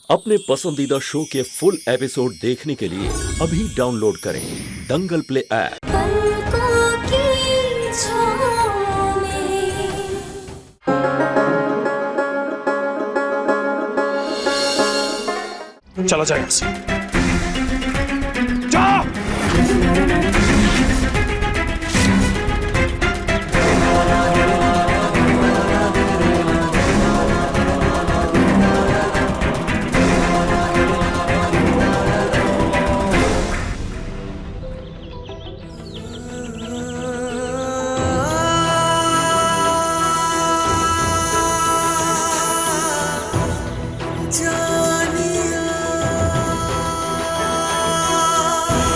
अपने पसंदीदा शो के फुल एपिसोड देखने के लिए अभी डाउनलोड करें दंगल प्ले ऐप। पलकों की छाँव में चला जाए यहाँ से। जा!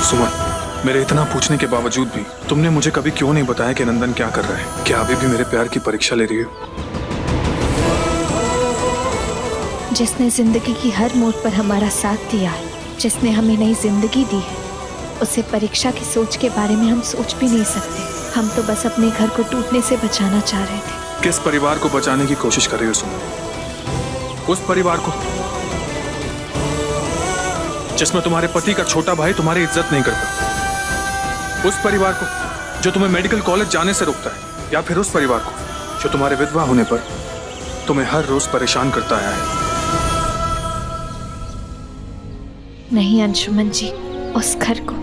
सुमन, मेरे इतना पूछने के बावजूद भी तुमने मुझे कभी क्यों नहीं बताया कि नंदन क्या कर रहा है? क्या अभी भी मेरे प्यार की परीक्षा ले रही हो? जिसने जिंदगी की हर मोड़ पर हमारा साथ दिया है, जिसने हमें नई जिंदगी दी है, उसे परीक्षा की सोच के बारे में हम सोच भी नहीं सकते। हम तो बस अपने घर को टूटने से बचाना चाह रहे थे। किस परिवार को बचाने की कोशिश कर रही हो सुमन? उस परिवार को जिसमें तुम्हारे पति का छोटा भाई तुम्हारी इज्जत नहीं करता, उस परिवार को जो तुम्हें मेडिकल कॉलेज जाने से रोकता है, या फिर उस परिवार को जो तुम्हारे विधवा होने पर तुम्हें हर रोज परेशान करता आया है? नहीं अंशुमन जी, उस घर को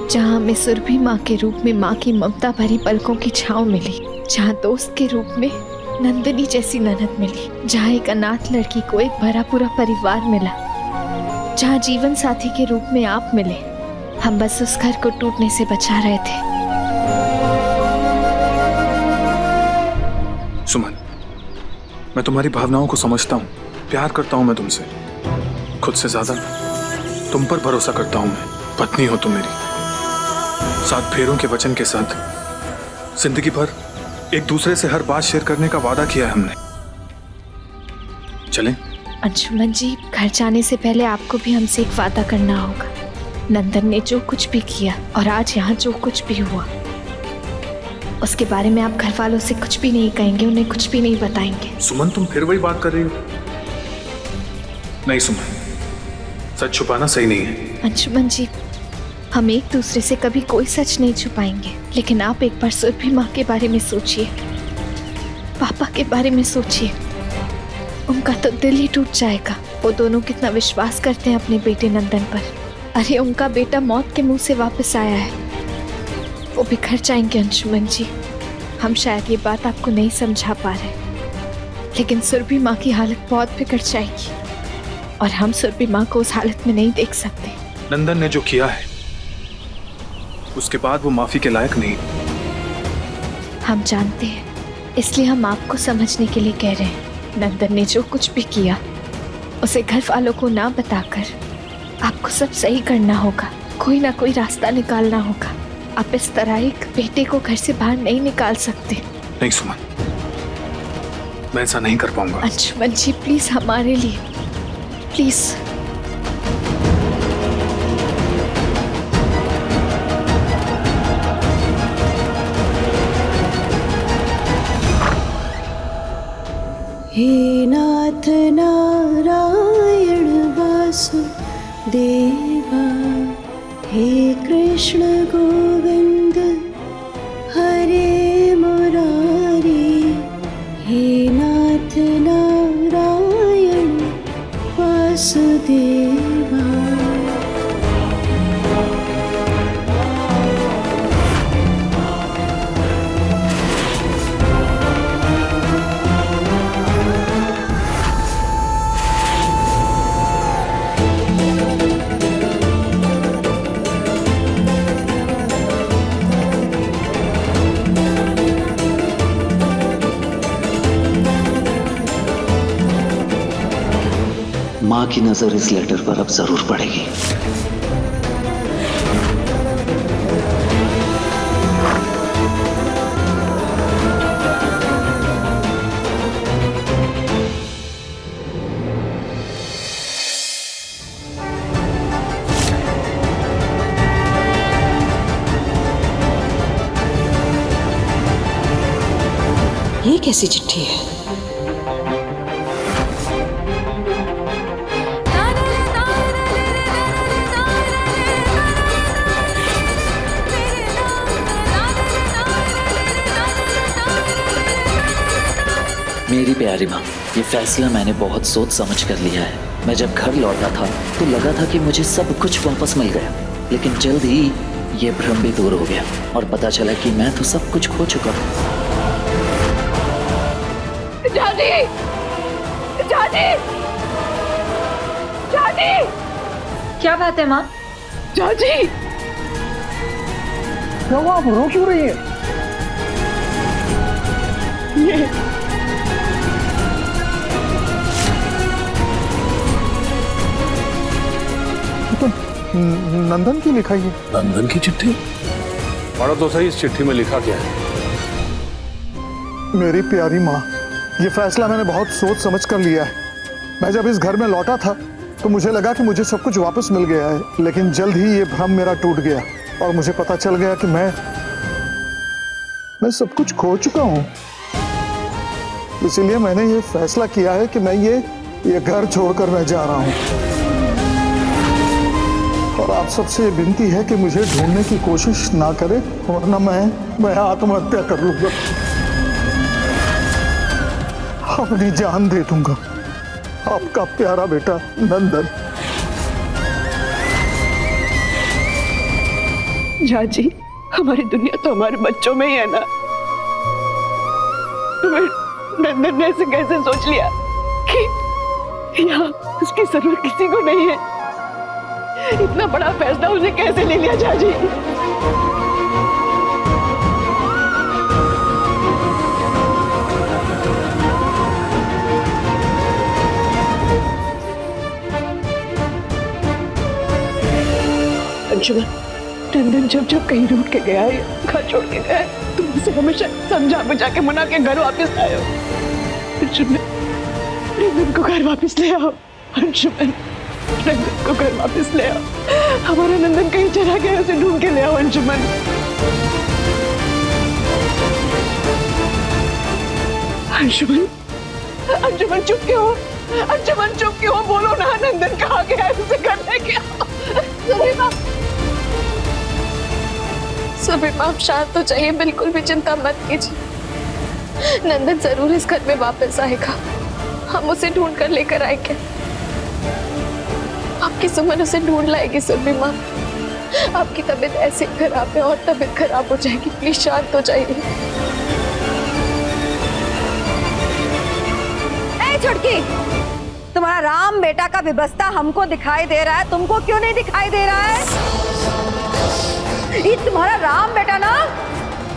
जहाँ हमें सुरभि माँ के रूप में माँ की ममता भरी पलकों की छाँव मिली, जहाँ दोस्त के रूप में नंदिनी जैसी ननद मिली, जहाँ एक अनाथ लड़की को एक भरा पूरा परिवार मिला, जहाँ जीवन साथी के रूप में आप मिले, हम बस उस घर को टूटने से बचा रहे थे। सुमन, मैं तुम्हारी भावनाओं को समझता हूँ, प्यार करता हूँ मैं तुमसे, खुद से ज्यादा तुम पर भरोसा करता हूँ मैं। पत्नी हो तुम मेरी, 7 फेरों के वचन के साथ जिंदगी भर एक दूसरे से हर बात शेयर करने का वादा किया है हमने। चलें? अंशुमन जी, घर जाने से पहले आपको भी हमसे एक वादा करना होगा। नंदन ने जो कुछ भी किया और आज यहाँ जो कुछ भी हुआ, उसके बारे में आप घर वालों से कुछ भी नहीं कहेंगे, उन्हें कुछ भी नहीं बताएंगे। सुमन, तुम फिर वही बात कर रही हो? नहीं सुमन, सच छुपाना सही नहीं है। अंशुमन जी, हम एक दूसरे से कभी कोई सच नहीं छुपाएंगे, लेकिन आप एक बार सुरभि माँ के बारे में सोचिए, पापा के बारे में सोचिए। उनका तो दिल ही टूट जाएगा। वो दोनों कितना विश्वास करते हैं अपने बेटे नंदन पर। अरे उनका बेटा मौत के मुंह से वापस आया है, वो बिखर जाएंगे अंशुमन जी। हम शायद ये बात आपको नहीं समझा पा रहे, लेकिन सुरभि माँ की हालत बहुत बिगड़ जाएगी और हम सुरभि माँ को उस हालत में नहीं देख सकते। नंदन ने जो किया है उसके बाद वो माफी के लायक नहीं। हम जानते हैं, इसलिए हम आपको समझने के लिए कह रहे हैं। नंदन ने जो कुछ भी किया उसे घर वालों को ना बताकर आपको सब सही करना होगा, कोई ना कोई रास्ता निकालना होगा। आप इस तरह एक बेटे को घर से बाहर नहीं निकाल सकते। नहीं सुमन, मैं ऐसा नहीं कर पाऊंगा। अंशुमन जी प्लीज, हमारे लिए प्लीज। हे नाथ नारायण वासुदेवा, हे कृष्ण गोविंद हरे मुरारी, हे नाथ नारायण वासुदेवा। माँ की नजर इस लेटर पर अब जरूर पड़ेगी। ये कैसी चिट्ठी है? मेरी प्यारी माँ, ये फैसला मैंने बहुत सोच समझ कर लिया है। मैं जब घर लौटा था तो लगा था कि मुझे सब कुछ वापस मिल गया, लेकिन जल्द ही ये भ्रम भी दूर हो गया और पता चला कि मैं तो सब कुछ खो चुका हूँ। जानी! जानी! जानी! क्या बात है माँ? जानी! क्या हुआ, आप रो क्यों रही है? नंदन की लिखा है। नंदन की चिट्ठी? पढ़ो तो सही, इस चिट्ठी में लिखा क्या है? मेरी प्यारी माँ, ये फैसला मैंने बहुत सोच समझ कर लिया है। मैं जब इस घर में लौटा था तो मुझे लगा कि मुझे सब कुछ वापस मिल गया है, लेकिन जल्द ही ये भ्रम मेरा टूट गया और मुझे पता चल गया कि मैं सब कुछ खो चुका हूँ। इसीलिए मैंने ये फैसला किया है कि मैं ये घर छोड़कर मैं जा रहा हूँ। और आप सबसे ये विनती है कि मुझे ढूंढने की कोशिश ना करें, वरना मैं आत्महत्या कर लूंगा, अपनी जान दे दूंगा। आपका प्यारा बेटा नंदन। जाजी, हमारी दुनिया तो हमारे बच्चों में ही है ना। तुम्हें नंदन ने ऐसे कैसे सोच लिया कि यहाँ उसकी जरूरत किसी को नहीं है? इतना बड़ा फैसला उसने कैसे ले लिया जाजी? अंशुमन, नंदन जब कहीं रूठ के गया है, घर छोड़ के गया है, तुम उसे हमेशा समझा बुझा के मना के घर वापस लाए हो। अंशुमन, नंदन को घर वापस ले आओ। अंशुमन, नंदन को घर वापस ले आओ। हमारा नंदन कहीं चला गया, उसे ढूंढ के ले आओ। अंशुमन, अंशुमन, अंशुमन चुप क्यों हो? अंशुमन चुप क्यों हो? बोलो ना, नंदन कहाँ गया है? उसे घर लेके आओ। सुबह आप शांत हो जाइए, बिल्कुल भी चिंता मत कीजिए। नंदन जरूर इस घर में वापस आएगा, हम उसे ढूंढ कर लेकर आएंगे। आपकी सुमन उसे ढूंढ लाएगी। सुरभि माँ, आपकी तबीयत ऐसे खराब है और तबीयत खराब हो जाएगी, प्लीज शांत हो जाइए। ए छुटकी, तुम्हारा राम बेटा का विबस्ता हमको दिखाई दे रहा है, तुमको क्यों नहीं दिखाई दे रहा है? ये तुम्हारा राम बेटा ना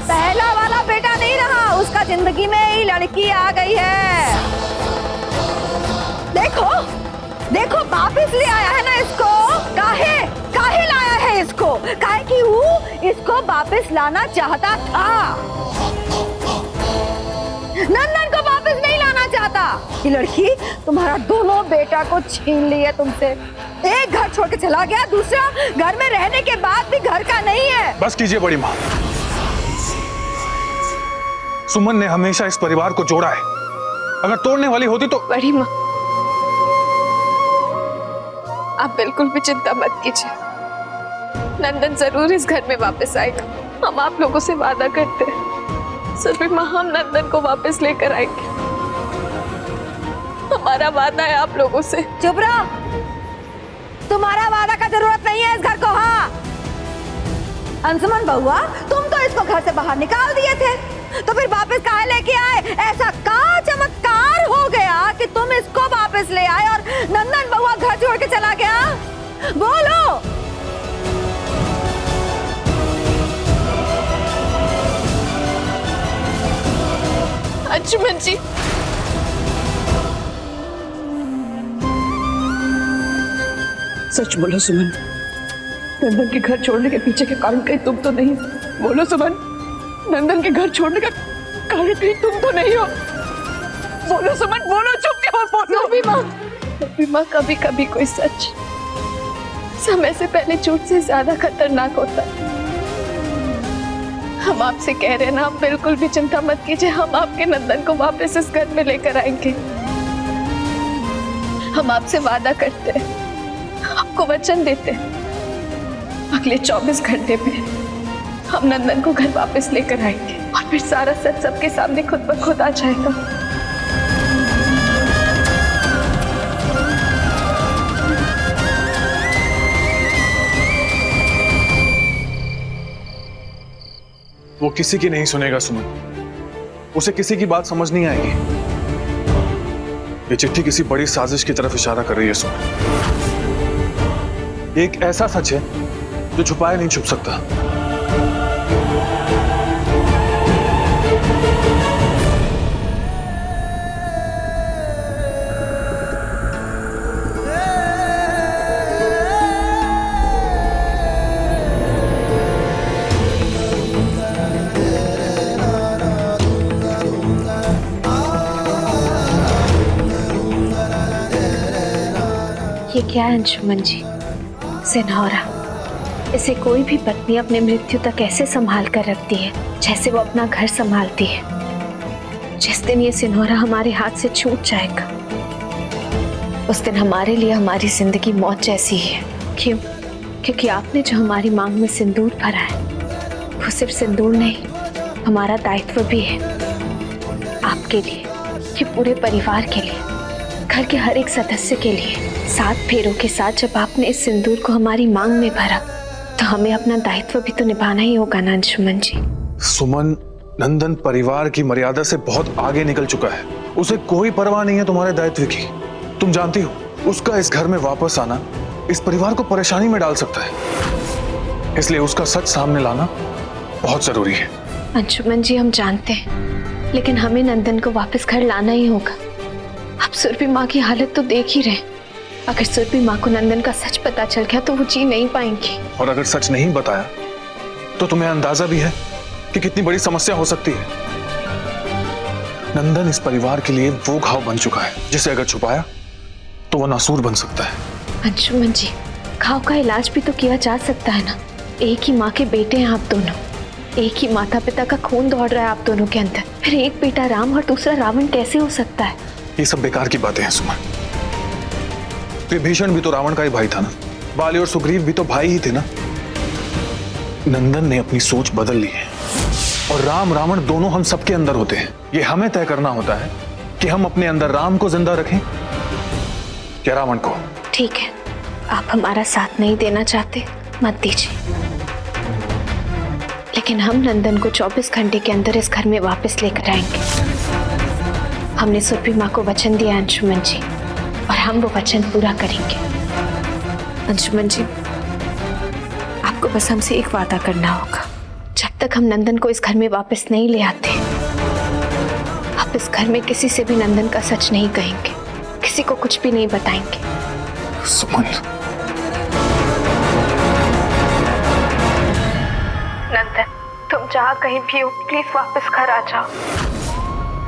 पहला वाला बेटा नहीं रहा, उसका जिंदगी में ही लड़की आ गई है। देखो देखो, वापिस ले आया है ना इसको। काहे लाया है इसको? काहे कि वो इसको वापिस लाना चाहता था, नंदन को वापस नहीं लाना चाहता। ये लड़की तुम्हारा दोनों बेटा को छीन ली है तुमसे। एक घर छोड़ के चला गया, दूसरा घर में रहने के बाद भी घर का नहीं है। बस कीजिए बड़ी माँ, सुमन ने हमेशा इस परिवार को जोड़ा है, अगर तोड़ने वाली होती तो। बड़ी माँ, आप बिल्कुल भी चिंता मत कीजिए, नंदन जरूर इस घर में वापस आएगा। हम आप लोगों से वादा करते हैं, सुरभि माँ, हम नंदन को वापस लेकर आएंगे। हमारा वादा है आप लोगों से। चुप रहो, तुम्हारा वादा का जरूरत नहीं है इस घर को। हाँ अंशुमन बहुआ, तुम तो इसको घर से बाहर निकाल दिए थे, तो फिर वापस काहे लेके आए? ऐसा क्या चमत्कार हो गया कि तुम इसको वापस ले आए और नंदन बहुआ घर छोड़ के चला गया? बोलो। अंशुमन जी, सच बोलो सुमन, नंदन के घर छोड़ने के पीछे के कारण कहीं तुम तो नहीं? बोलो सुमन, नंदन के घर छोड़ने का कारण कहीं तुम तो नहीं हो? बोलो सुमन, बोलो, चुप क्यों? बोलो। सुरभि माँ, कभी कभी कोई सच समय से पहले झूठ से ज्यादा खतरनाक होता है। हम आपसे कह रहे हैं ना, आप बिल्कुल भी चिंता मत कीजिए, हम आपके नंदन को वापस इस घर में लेकर आएंगे। हम आपसे वादा करते हैं, आपको वचन देते हैं, अगले 24 घंटे में हम नंदन को घर वापस लेकर आएंगे और फिर सारा सच सबके सामने खुद ब खुद आ जाएगा। वो किसी की नहीं सुनेगा सुमन। उसे किसी की बात समझ नहीं आएगी। ये चिट्ठी किसी बड़ी साजिश की तरफ इशारा कर रही है सुमन। एक ऐसा सच है जो छुपाया नहीं छुप सकता। ये क्या है अंशुमन जी? सिन्होरा, इसे कोई भी पत्नी अपने मृत्यु तक ऐसे संभाल कर रखती है जैसे वो अपना घर संभालती है। जिस दिन ये सिन्होरा हमारे हाथ से छूट जाएगा उस दिन हमारे लिए हमारी जिंदगी मौत जैसी है। क्यों? क्योंकि आपने जो हमारी मांग में सिंदूर भरा है वो सिर्फ सिंदूर नहीं, हमारा दायित्व भी है आपके लिए, कि पूरे परिवार के लिए, घर के हर एक सदस्य के लिए। 7 फेरों के साथ जब आपने इस सिंदूर को हमारी मांग में भरा तो हमें अपना दायित्व भी तो निभाना ही होगा ना अंशुमन जी। सुमन, नंदन परिवार की मर्यादा से बहुत आगे निकल चुका है। उसे कोई परवाह नहीं है तुम्हारे दायित्व की। तुम जानती हो उसका इस घर में वापस आना इस परिवार को परेशानी में डाल सकता है, इसलिए उसका सच सामने लाना बहुत जरूरी है। अंशुमन जी हम जानते हैं, लेकिन हमें नंदन को वापस घर लाना ही होगा। आप सुरभि माँ की हालत तो देख ही रहे। अगर सुरभि माँ को नंदन का सच पता चल गया तो वो जी नहीं पाएंगी। और अगर सच नहीं बताया तो तुम्हें अंदाजा भी है कि कितनी बड़ी समस्या हो सकती है। नंदन इस परिवार के लिए वो घाव बन चुका है जिसे अगर छुपाया तो वो नासूर बन सकता है। अंशुमन जी, घाव का इलाज भी तो किया जा सकता है ना। एक ही माँ के बेटे हैं आप दोनों, एक ही माता पिता का खून दौड़ रहा है आप दोनों के अंदर। फिर एक बेटा राम और दूसरा रावण कैसे हो सकता है? ये सब बेकार की बातें हैं सुमन। विभीषण भी तो रावण का ही भाई था ना, बाली और सुग्रीव भी तो भाई ही थे ना। नंदन ने अपनी सोच बदल ली है और राम रावण दोनों हम सबके अंदर होते हैं। ये हमें तय करना होता है कि हम अपने अंदर राम को जिंदा रखें या रावण को। ठीक है, आप हमारा साथ नहीं देना चाहते, मत दीजिए, लेकिन हम नंदन को 24 घंटे के अंदर इस घर में वापस लेकर आएंगे। हमने सुरभि माँ को वचन दिया अंशुमन जी, और हम वो वचन पूरा करेंगे। अंशुमन जी, आपको बस हमसे एक वादा करना होगा। जब तक हम नंदन को इस घर में वापस नहीं ले आते, आप इस घर में किसी से भी नंदन का सच नहीं कहेंगे, किसी को कुछ भी नहीं बताएंगे। सुमन, नंदन, तुम जहाँ कहीं भी हो प्लीज वापस घर आ जाओ।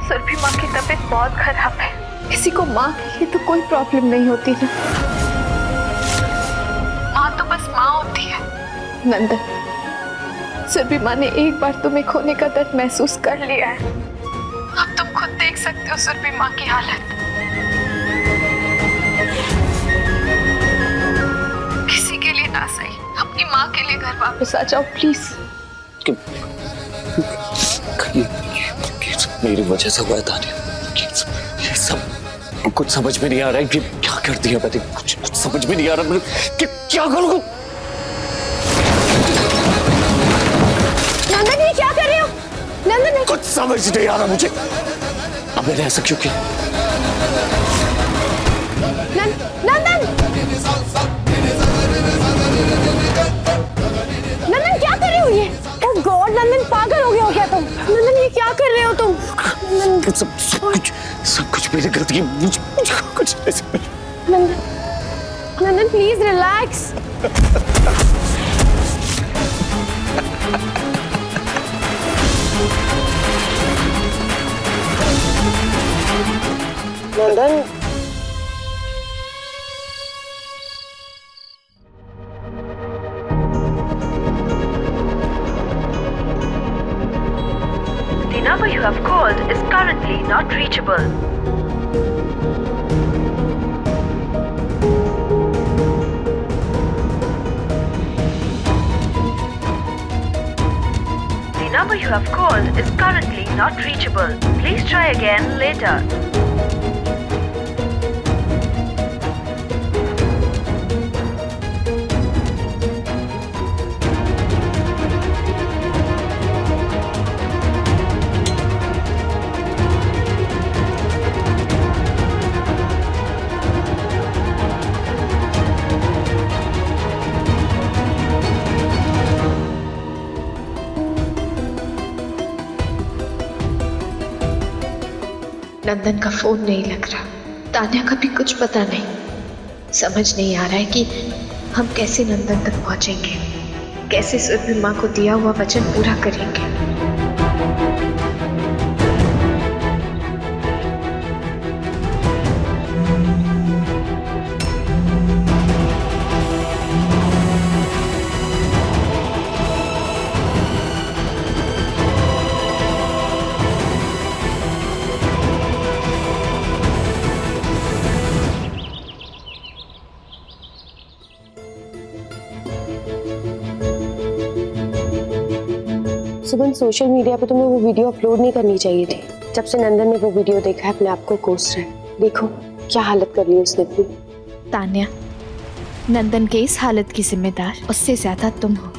सुरभि माँ की तबीयत बहुत खराब है। किसी को माँ के लिए तो कोई प्रॉब्लम नहीं होती ना, माँ तो बस माँ होती है। नंदन, सुरभि माँ ने एक बार तुम्हें खोने का दर्द महसूस कर लिया है। अब तुम खुद देख सकते हो सुरभि माँ की हालत। किसी के लिए ना सही, अपनी माँ के लिए घर वापस आ जाओ प्लीज। मेरी वजह से हुआ है तानिया। ये सब कुछ समझ में नहीं आ रहा है कि क्या कर दिया मैंने। कुछ समझ में नहीं आ रहा कि क्या करूं। नंदन, ये क्या कर रहे हो? नंदन, कुछ समझ नहीं आ रहा मुझे। अब मैंने ऐसा क्यों किया? नंदन, नंदन क्या कर रहे हो ये? ओह गॉड, नंदन पागल हो गया हो क्या तुम? नंदन ये क्या कर रहे हो तुम? सब कुछ मेरी गलती है। मुझे कुछ ऐसे। Nandan please relax. Nandan, The number you have called is currently not reachable. The number you have called is currently not reachable. Please try again later. नंदन का फोन नहीं लग रहा, तान्या का भी कुछ पता नहीं। समझ नहीं आ रहा है कि हम कैसे नंदन तक पहुंचेंगे, कैसे सुरभि माँ को दिया हुआ वचन पूरा करेंगे। सुमन, सोशल मीडिया पे तुम्हें वो वीडियो अपलोड नहीं करनी चाहिए थी। जब से नंदन ने वो वीडियो देखा है अपने आप को कोस रहा है। देखो क्या हालत कर ली उसने अपनी। तान्या, नंदन के इस हालत की जिम्मेदार उससे ज्यादा तुम हो।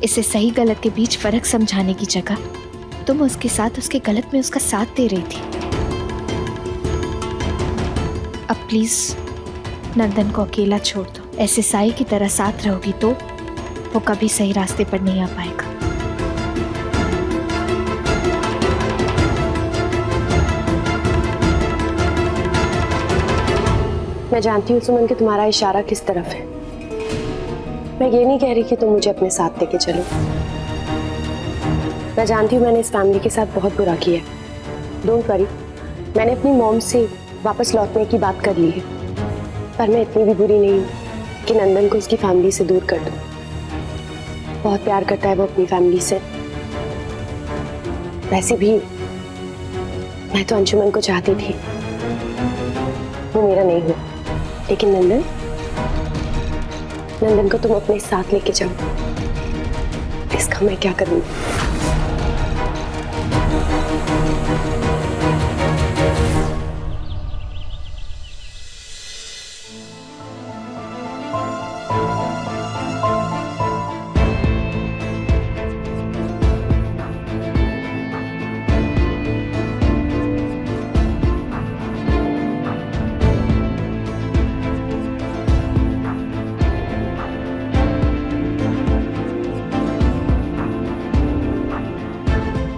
इसे सही गलत के बीच फर्क समझाने की जगह तुम उसके साथ उसके गलत में उसका साथ दे रही थी। अब प्लीज नंदन को अकेला छोड़ दो। ऐसे साई की तरह साथ रहोगी तो वो कभी सही रास्ते पर नहीं आ पाएगा। मैं जानती हूँ सुमन कि तुम्हारा इशारा किस तरफ है। मैं ये नहीं कह रही कि तुम मुझे अपने साथ लेके चलो। मैं जानती हूँ मैंने इस फैमिली के साथ बहुत बुरा किया है। डोंट वरी, मैंने अपनी मॉम से वापस लौटने की बात कर ली है। पर मैं इतनी भी बुरी नहीं हूँ कि नंदन को उसकी फैमिली से दूर कर दूँ। बहुत प्यार करता है वो अपनी फैमिली से। वैसे भी मैं तो अंशुमन को चाहती थी, वो मेरा नहीं हुआ। लेकिन नंदन को तुम अपने साथ लेके जाओ। इसका मैं क्या करूं?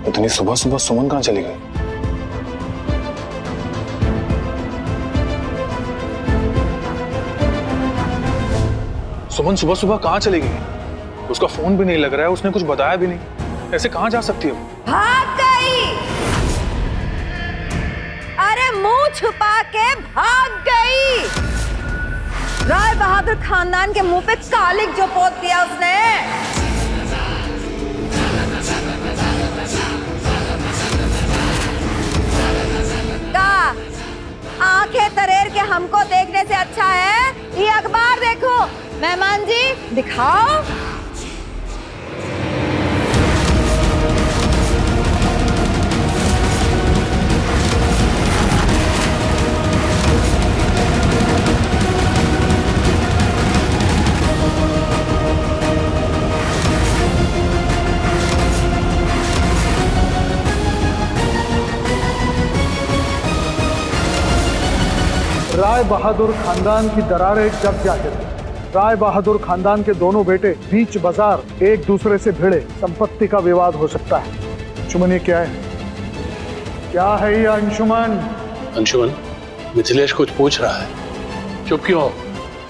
इतनी सुबह सुबह सुमन कहाँ चली गई? सुमन सुबह सुबह कहाँ चली गई? उसका फोन भी नहीं लग रहा है, उसने कुछ बताया भी नहीं। ऐसे कहाँ जा सकती है वो? भाग गई। अरे मुंह छुपा के भाग गई। राय बहादुर खानदान के मुंह पे कालिक जो पोत दिया उसने। आंखें तरेर के हमको देखने से अच्छा है ये अखबार देखो। मेहमान जी दिखाओ। राय बहादुर खानदान की दरारें जब जाहिर है। राय बहादुर खानदान के दोनों बेटे बीच बाजार एक दूसरे से भिड़े, संपत्ति का विवाद हो सकता है। अंशुमन, ये क्या है? क्या है ये अंशुमन? अंशुमन, मिथिलेश कुछ पूछ रहा है। चुप क्यों हो?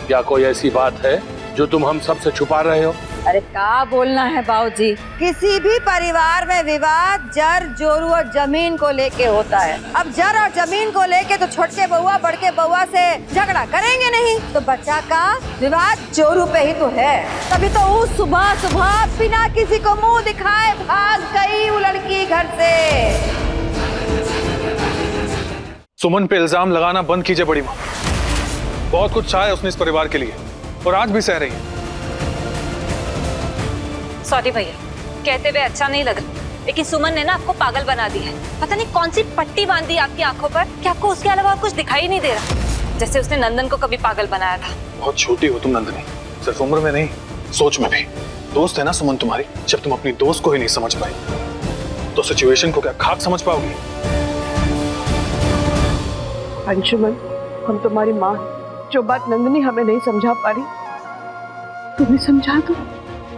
क्या कोई ऐसी बात है जो तुम हम सबसे छुपा रहे हो? अरे क्या बोलना है बाबूजी, किसी भी परिवार में विवाद जर जोरू और जमीन को लेके होता है। अब जर और जमीन को लेके तो छोटे बउआ बड़के बउआ से झगड़ा करेंगे नहीं, तो बच्चा का विवाद जोरू पे ही तो है। तभी तो वो सुबह सुबह बिना किसी को मुंह दिखाए भाग गई वो लड़की घर से। सुमन पे इल्जाम लगाना बंद कीजिए बड़ी माँ। बहुत कुछ चाहा है उसने इस परिवार के लिए और आज भी सह रही है। सॉरी भैया, कहते हुए अच्छा नहीं लग रहा, लेकिन सुमन ने ना आपको पागल बना दिया है। पता नहीं कौन सी पट्टी बांध दी आपकी आंखों पर कि आपको उसके अलावा कुछ दिखाई नहीं दे रहा, जैसे उसने नंदन को कभी पागल बनाया था। बहुत छोटी हो तुम नंदनी, सिर्फ उम्र में नहीं सोच में भी। दोस्त है ना सुमन तुम्हारी, जब तुम अपनी दोस्त को ही नहीं समझ पाई तो सिचुएशन को क्या खाक समझ पाओगी? अंशुमन, हम तुम्हारी माँ, जो बात नंदनी हमें नहीं समझा पा रही तुम्हें समझा दो।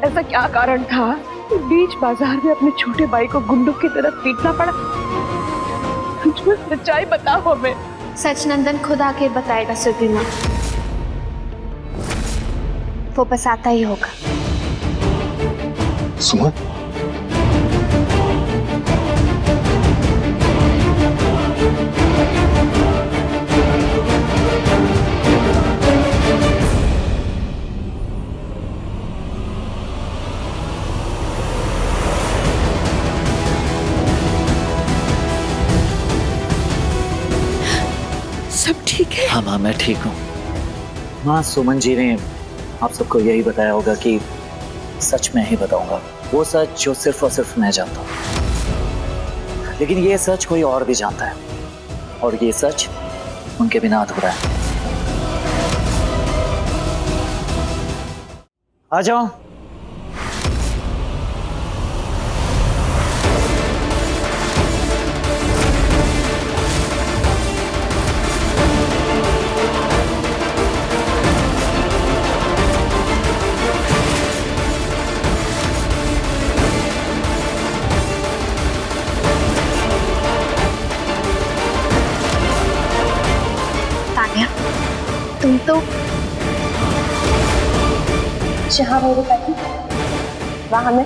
ऐसा क्या कारण था कि बीच बाजार में अपने छोटे भाई को गुंडों की तरह पीटना पड़ा? सच्चाई बताओ हमें। सच नंदन खुद आके बताएगा सुरभि माँ, वो बस आता ही होगा। सुमन, सब ठीक है? हाँ माँ, मैं ठीक हूँ। माँ, सुमन जी ने आप सबको यही बताया होगा कि सच मैं ही बताऊंगा, वो सच जो सिर्फ और सिर्फ मैं जानता हूँ। लेकिन ये सच कोई और भी जानता है, और ये सच उनके बिना अधूरा है। आ जाओ। तुम तो जहाँ मेरे पति वहाँ मैं